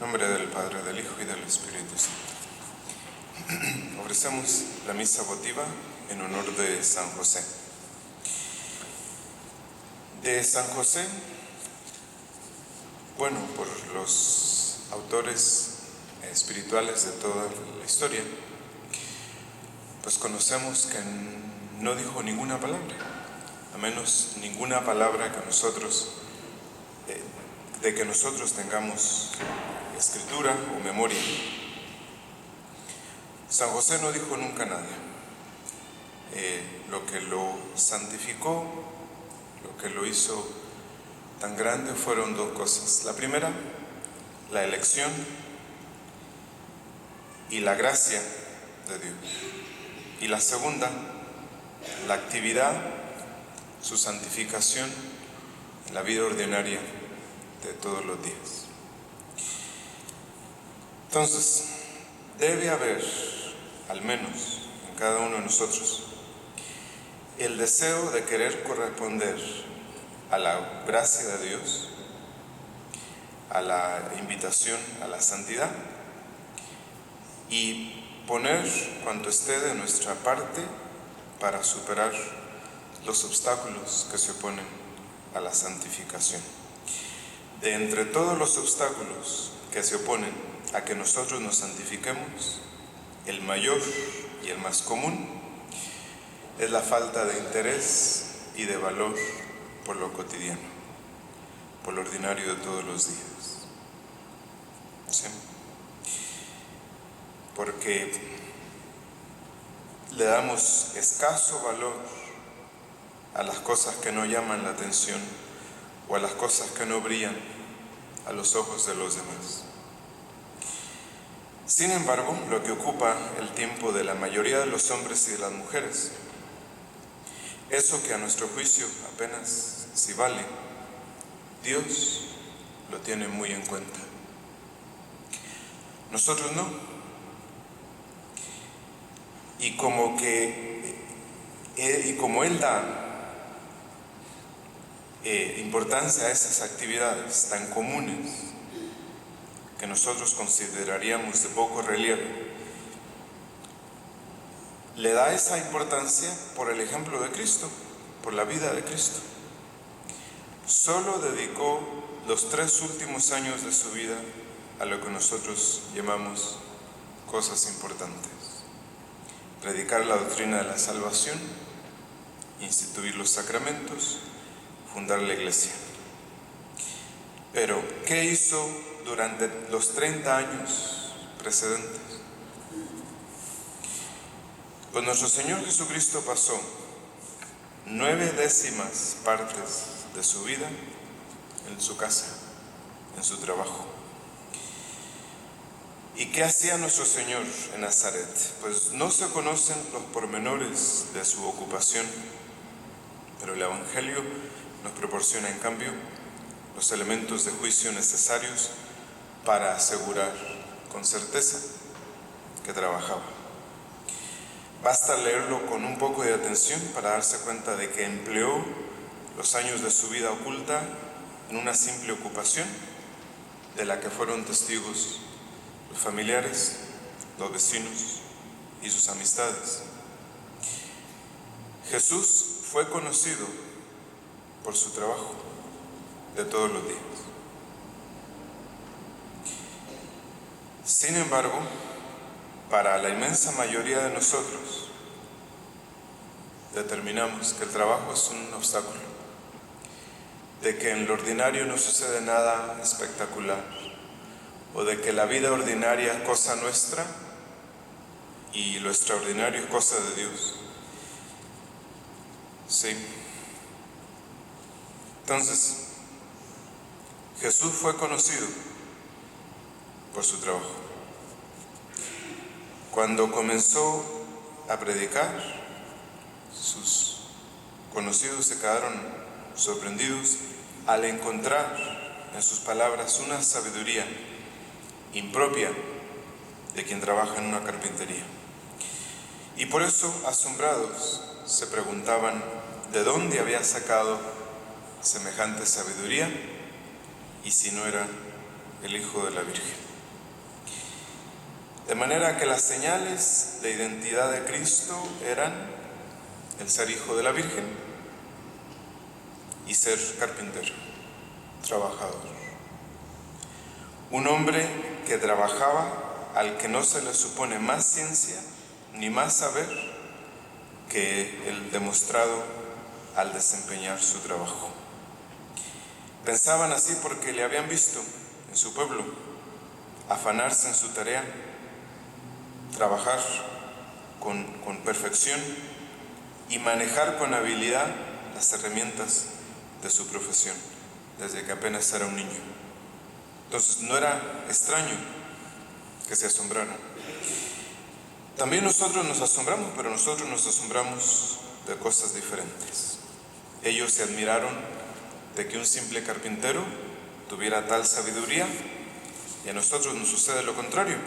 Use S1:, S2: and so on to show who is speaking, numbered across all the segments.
S1: nombre del Padre, del Hijo y del Espíritu Santo. Ofrecemos la misa votiva en honor de San José. De San José, bueno, por los autores espirituales de toda la historia, pues conocemos que no dijo ninguna palabra, a menos ninguna palabra que nosotros tengamos escritura o memoria. San José no dijo nunca nada. Lo que lo santificó, lo que lo hizo tan grande fueron dos cosas. La primera, la elección y la gracia de Dios. Y la segunda, la actividad, su santificación en la vida ordinaria de todos los días. Entonces, debe haber, al menos en cada uno de nosotros, el deseo de querer corresponder a la gracia de Dios, a la invitación a la santidad, y poner cuanto esté de nuestra parte para superar los obstáculos que se oponen a la santificación. De entre todos los obstáculos que se oponen a que nosotros nos santifiquemos, el mayor y el más común es la falta de interés y de valor por lo cotidiano, por lo ordinario de todos los días. ¿Sí? Porque le damos escaso valor a las cosas que no llaman la atención o a las cosas que no brillan a los ojos de los demás. Sin embargo, lo que ocupa el tiempo de la mayoría de los hombres y de las mujeres, eso que a nuestro juicio apenas si vale, Dios lo tiene muy en cuenta. Nosotros no. Y como Él da importancia a esas actividades tan comunes que nosotros consideraríamos de poco relieve, le da esa importancia por el ejemplo de Cristo, por la vida de Cristo. Solo dedicó los 3 últimos años de su vida a lo que nosotros llamamos cosas importantes: predicar la doctrina de la salvación, instituir los sacramentos, fundar la iglesia. Pero, ¿qué hizo durante los 30 años precedentes? Pues nuestro Señor Jesucristo pasó 9/10 partes de su vida en su casa, en su trabajo. ¿Y qué hacía nuestro Señor en Nazaret? Pues no se conocen los pormenores de su ocupación, pero el Evangelio nos proporciona en cambio los elementos de juicio necesarios para asegurar con certeza que trabajaba. Basta leerlo con un poco de atención para darse cuenta de que empleó los años de su vida oculta en una simple ocupación de la que fueron testigos los familiares, los vecinos y sus amistades. Jesús fue conocido por su trabajo de todos los días. Sin embargo, para la inmensa mayoría de nosotros, determinamos que el trabajo es un obstáculo, de que en lo ordinario no sucede nada espectacular, o de que la vida ordinaria es cosa nuestra y lo extraordinario es cosa de Dios. Sí. Entonces, Jesús fue conocido por su trabajo. Cuando comenzó a predicar, sus conocidos se quedaron sorprendidos al encontrar en sus palabras una sabiduría impropia de quien trabaja en una carpintería. Y por eso, asombrados, se preguntaban de dónde había sacado semejante sabiduría y si no era el Hijo de la Virgen. De manera que las señales de identidad de Cristo eran el ser hijo de la Virgen y ser carpintero, trabajador. Un hombre que trabajaba, al que no se le supone más ciencia ni más saber que el demostrado al desempeñar su trabajo. Pensaban así porque le habían visto en su pueblo afanarse en su tarea, trabajar con perfección y manejar con habilidad las herramientas de su profesión, desde que apenas era un niño. Entonces no era extraño que se asombraran. También nosotros nos asombramos, pero nosotros nos asombramos de cosas diferentes. Ellos se admiraron de que un simple carpintero tuviera tal sabiduría, y a nosotros nos sucede lo contrario.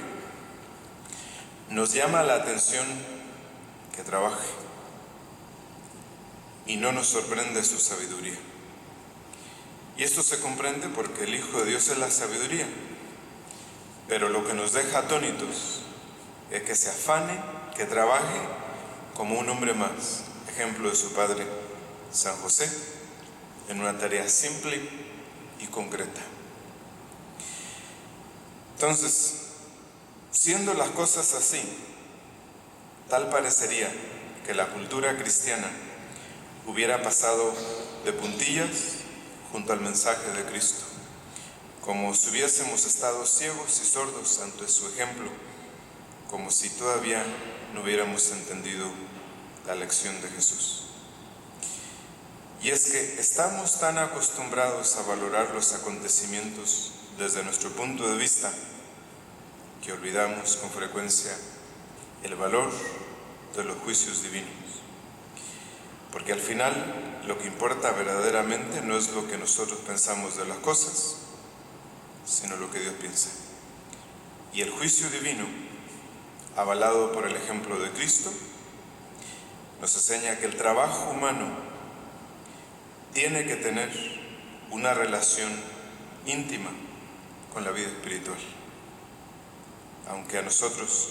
S1: Nos llama la atención que trabaje y no nos sorprende su sabiduría. Y esto se comprende porque el Hijo de Dios es la sabiduría. Pero lo que nos deja atónitos es que se afane, que trabaje como un hombre más, ejemplo de su padre San José, en una tarea simple y concreta. Entonces, siendo las cosas así, tal parecería que la cultura cristiana hubiera pasado de puntillas junto al mensaje de Cristo, como si hubiésemos estado ciegos y sordos ante su ejemplo, como si todavía no hubiéramos entendido la lección de Jesús. Y es que estamos tan acostumbrados a valorar los acontecimientos desde nuestro punto de vista que olvidamos con frecuencia el valor de los juicios divinos. Porque al final lo que importa verdaderamente no es lo que nosotros pensamos de las cosas, sino lo que Dios piensa. Y el juicio divino, avalado por el ejemplo de Cristo, nos enseña que el trabajo humano tiene que tener una relación íntima con la vida espiritual, aunque a nosotros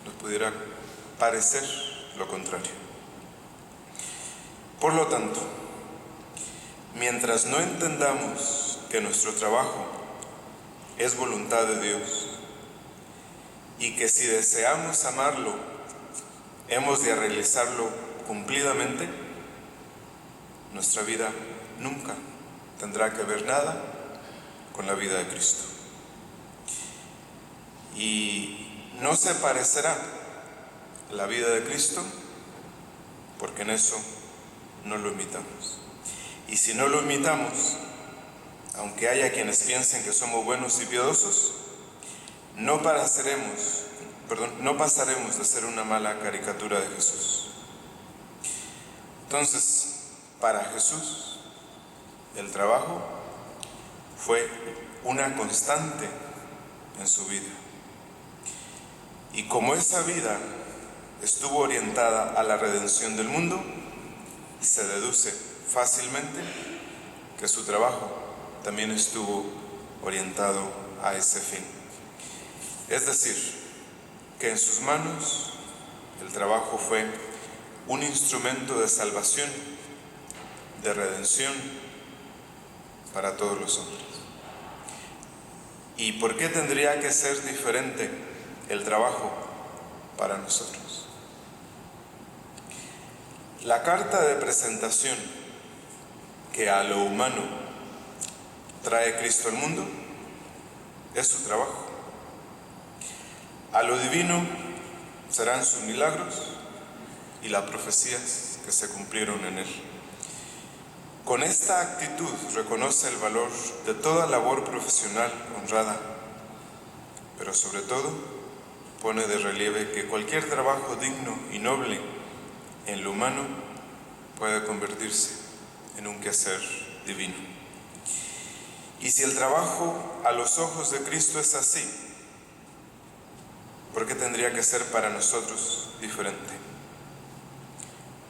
S1: nos pudiera parecer lo contrario. Por lo tanto, mientras no entendamos que nuestro trabajo es voluntad de Dios y que si deseamos amarlo, hemos de realizarlo cumplidamente, nuestra vida nunca tendrá que ver nada con la vida de Cristo. Y no se parecerá la vida de Cristo porque en eso no lo imitamos. Y si no lo imitamos, aunque haya quienes piensen que somos buenos y piadosos, no pasaremos de ser una mala caricatura de Jesús. Entonces, para Jesús, el trabajo fue una constante en su vida. Y como esa vida estuvo orientada a la redención del mundo, se deduce fácilmente que su trabajo también estuvo orientado a ese fin. Es decir, que en sus manos el trabajo fue un instrumento de salvación, de redención para todos los hombres. ¿Y por qué tendría que ser diferente el trabajo para nosotros? La carta de presentación que a lo humano trae Cristo al mundo es su trabajo. A lo divino serán sus milagros y las profecías que se cumplieron en él. Con esta actitud reconoce el valor de toda labor profesional honrada, pero sobre todo pone de relieve que cualquier trabajo digno y noble en lo humano puede convertirse en un quehacer divino. Y si el trabajo a los ojos de Cristo es así, ¿por qué tendría que ser para nosotros diferente?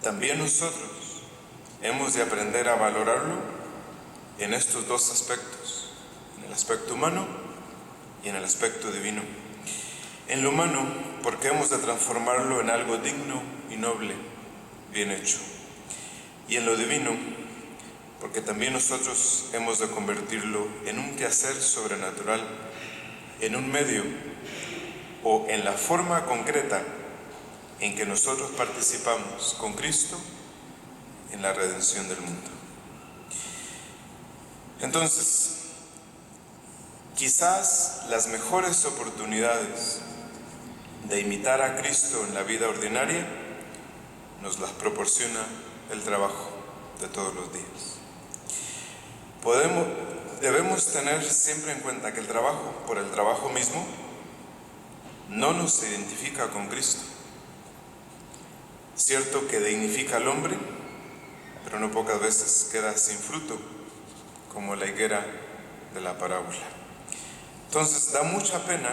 S1: También nosotros hemos de aprender a valorarlo en estos dos aspectos, en el aspecto humano y en el aspecto divino. En lo humano, porque hemos de transformarlo en algo digno y noble, bien hecho. Y en lo divino, porque también nosotros hemos de convertirlo en un quehacer sobrenatural, en un medio o en la forma concreta en que nosotros participamos con Cristo en la redención del mundo. Entonces, quizás las mejores oportunidades de imitar a Cristo en la vida ordinaria nos las proporciona el trabajo de todos los días. Debemos tener siempre en cuenta que el trabajo, por el trabajo mismo, no nos identifica con Cristo. Cierto que dignifica al hombre, pero no pocas veces queda sin fruto, como la higuera de la parábola. Entonces da mucha pena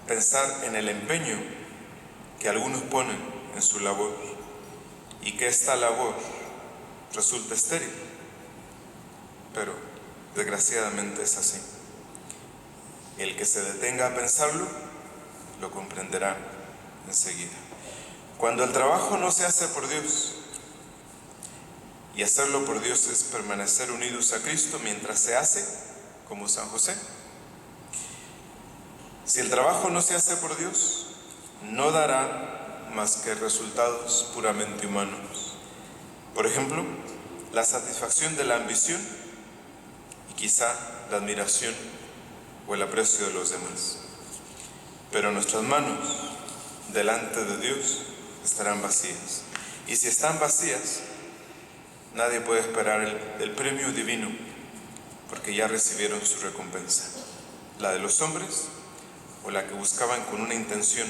S1: pensar en el empeño que algunos ponen en su labor y que esta labor resulta estéril, pero desgraciadamente es así. El que se detenga a pensarlo lo comprenderá enseguida. Cuando el trabajo no se hace por Dios, y hacerlo por Dios es permanecer unidos a Cristo mientras se hace, como San José. Si el trabajo no se hace por Dios, no dará más que resultados puramente humanos. Por ejemplo, la satisfacción de la ambición y quizá la admiración o el aprecio de los demás. Pero nuestras manos delante de Dios estarán vacías. Y si están vacías, nadie puede esperar el premio divino, porque ya recibieron su recompensa, la de los hombres o la que buscaban con una intención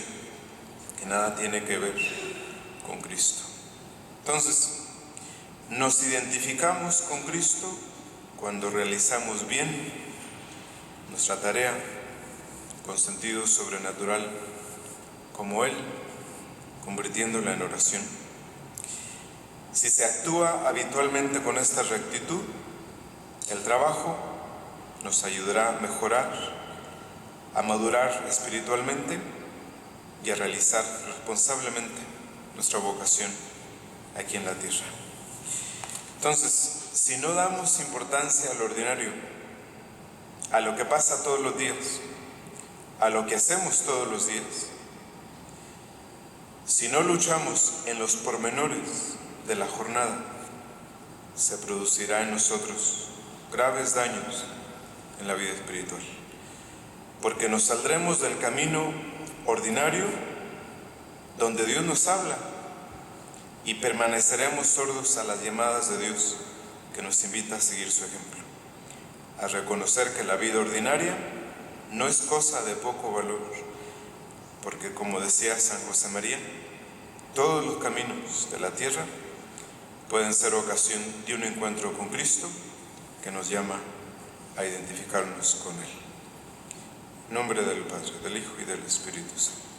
S1: que nada tiene que ver con Cristo. Entonces, nos identificamos con Cristo cuando realizamos bien nuestra tarea con sentido sobrenatural, como Él, convirtiéndola en oración. Si se actúa habitualmente con esta rectitud, el trabajo nos ayudará a mejorar, a madurar espiritualmente y a realizar responsablemente nuestra vocación aquí en la tierra. Entonces, si no damos importancia a lo ordinario, a lo que pasa todos los días, a lo que hacemos todos los días, si no luchamos en los pormenores de la jornada, se producirá en nosotros graves daños en la vida espiritual, porque nos saldremos del camino ordinario donde Dios nos habla y permaneceremos sordos a las llamadas de Dios que nos invita a seguir su ejemplo, a reconocer que la vida ordinaria no es cosa de poco valor, porque como decía San José María, todos los caminos de la tierra pueden ser ocasión de un encuentro con Cristo que nos llama a identificarnos con Él. En nombre del Padre, del Hijo y del Espíritu Santo.